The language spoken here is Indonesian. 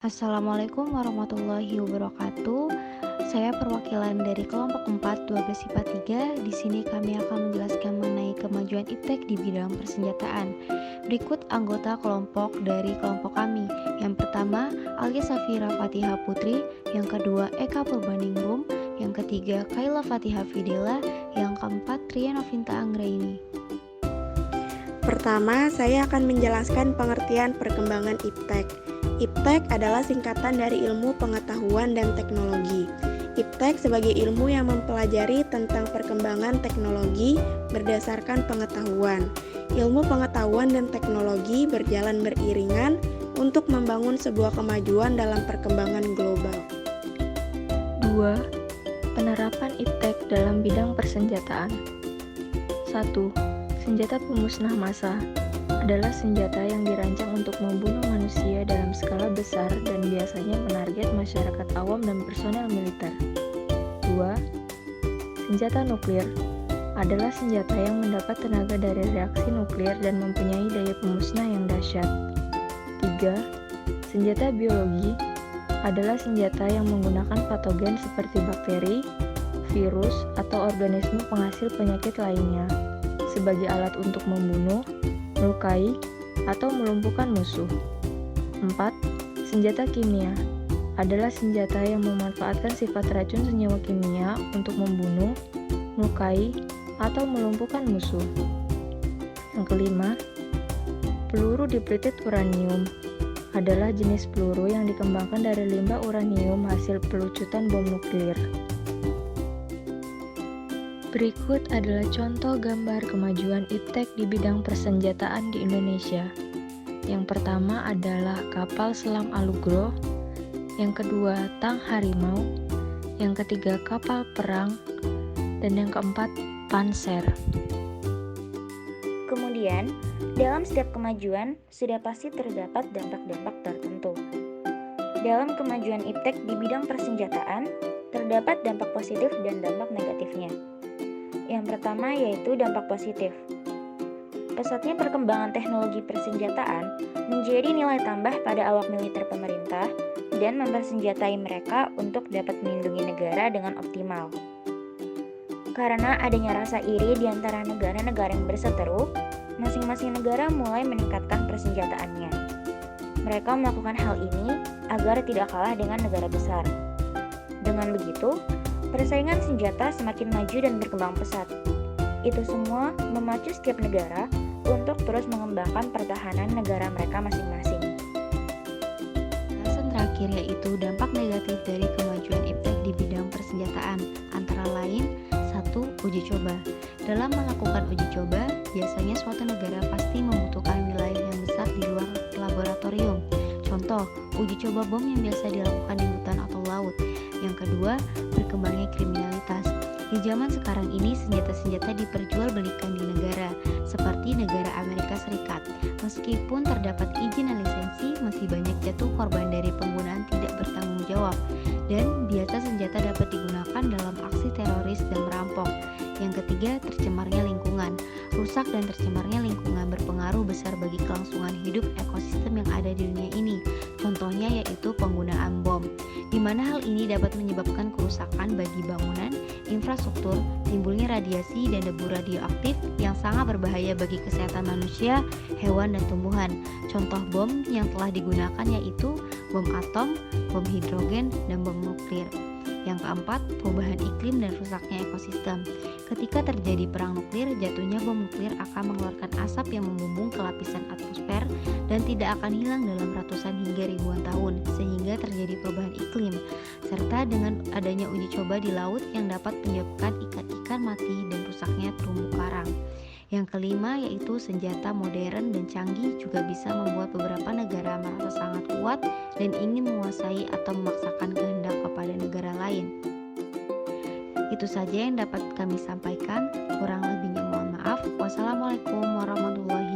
Assalamualaikum warahmatullahi wabarakatuh. Saya perwakilan dari kelompok 4 12 IPA 3. Di sini kami akan menjelaskan mengenai kemajuan iptek di bidang persenjataan. Berikut anggota kelompok dari kelompok kami. Yang pertama, Alia Safira Fatihah Putri. Yang kedua, Eka Purbaningrum. Yang ketiga, Kaila Fatihah Fidela. Yang keempat, Ria Novinta Anggraini. Pertama, saya akan menjelaskan pengertian perkembangan iptek. Iptek adalah singkatan dari ilmu pengetahuan dan teknologi. Iptek sebagai ilmu yang mempelajari tentang perkembangan teknologi berdasarkan pengetahuan. Ilmu pengetahuan dan teknologi berjalan beriringan untuk membangun sebuah kemajuan dalam perkembangan global. 2. Penerapan iptek dalam bidang persenjataan. 1. Senjata pemusnah massal adalah senjata yang dirancang untuk membunuh manusia dalam skala besar dan biasanya menarget masyarakat awam dan personel militer. 2. Senjata nuklir adalah senjata yang mendapat tenaga dari reaksi nuklir dan mempunyai daya pemusnah yang dahsyat. 3. Senjata biologi adalah senjata yang menggunakan patogen seperti bakteri, virus, atau organisme penghasil penyakit lainnya sebagai alat untuk membunuh, melukai, atau melumpuhkan musuh. 4. Senjata kimia adalah senjata yang memanfaatkan sifat racun senyawa kimia untuk membunuh, melukai, atau melumpuhkan musuh. Yang kelima, peluru depleted uranium adalah jenis peluru yang dikembangkan dari limbah uranium hasil pelucutan bom nuklir. Berikut adalah contoh gambar kemajuan iptek di bidang persenjataan di Indonesia. Yang pertama adalah kapal selam Alugro, yang kedua tang harimau, yang ketiga kapal perang, dan yang keempat panser. Kemudian, dalam setiap kemajuan sudah pasti terdapat dampak-dampak tertentu. Dalam kemajuan iptek di bidang persenjataan, terdapat dampak positif dan dampak negatifnya. Yang pertama yaitu dampak positif. Pesatnya perkembangan teknologi persenjataan menjadi nilai tambah pada awak militer pemerintah dan mempersenjatai mereka untuk dapat melindungi negara dengan optimal. Karena adanya rasa iri di antara negara-negara yang berseteru, masing-masing negara mulai meningkatkan persenjataannya. Mereka melakukan hal ini agar tidak kalah dengan negara besar. Dengan begitu, persaingan senjata semakin maju dan berkembang pesat. Itu semua memacu setiap negara untuk terus mengembangkan pertahanan negara mereka masing-masing. Alasan terakhir yaitu dampak negatif dari kemajuan iptek di bidang persenjataan, antara lain 1. Uji coba. Dalam melakukan uji coba, biasanya suatu negara pasti membutuhkan wilayah yang besar di luar laboratorium. Contoh, uji coba bom yang biasa dilakukan di hutan atau laut. Yang kedua, berkembangnya kriminalitas. Di zaman sekarang ini, senjata-senjata diperjualbelikan di negara, seperti negara Amerika Serikat. Meskipun terdapat izin dan lisensi, masih banyak jatuh korban dari penggunaan tidak bertanggung jawab. Dan biasa senjata dapat digunakan dalam aksi teroris dan merampok. Yang ketiga, tercemarnya lingkungan. Rusak dan tercemarnya lingkungan berpengaruh besar bagi kelangsungan hidup ekosistem yang ada di dunia ini. Contohnya yaitu penggunaan bom, di mana hal ini dapat menyebabkan kerusakan bagi bangunan, infrastruktur, timbulnya radiasi dan debu radioaktif yang sangat berbahaya bagi kesehatan manusia, hewan, dan tumbuhan. Contoh bom yang telah digunakan yaitu bom atom, bom hidrogen, dan bom nuklir. Yang keempat, perubahan iklim dan rusaknya ekosistem. Ketika terjadi perang nuklir, jatuhnya bom nuklir akan mengeluarkan asap yang membumbung ke lapisan atmosfer dan tidak akan hilang dalam ratusan hingga ribuan tahun, sehingga terjadi perubahan iklim. Serta dengan adanya uji coba di laut yang dapat menyebabkan ikan-ikan mati dan rusaknya terumbu karang. Yang kelima yaitu senjata modern dan canggih juga bisa membuat beberapa negara merasa sangat kuat dan ingin menguasai atau memaksakan kehendak kepada negara lain. Itu saja yang dapat kami sampaikan, kurang lebihnya mohon maaf. Wassalamualaikum warahmatullahi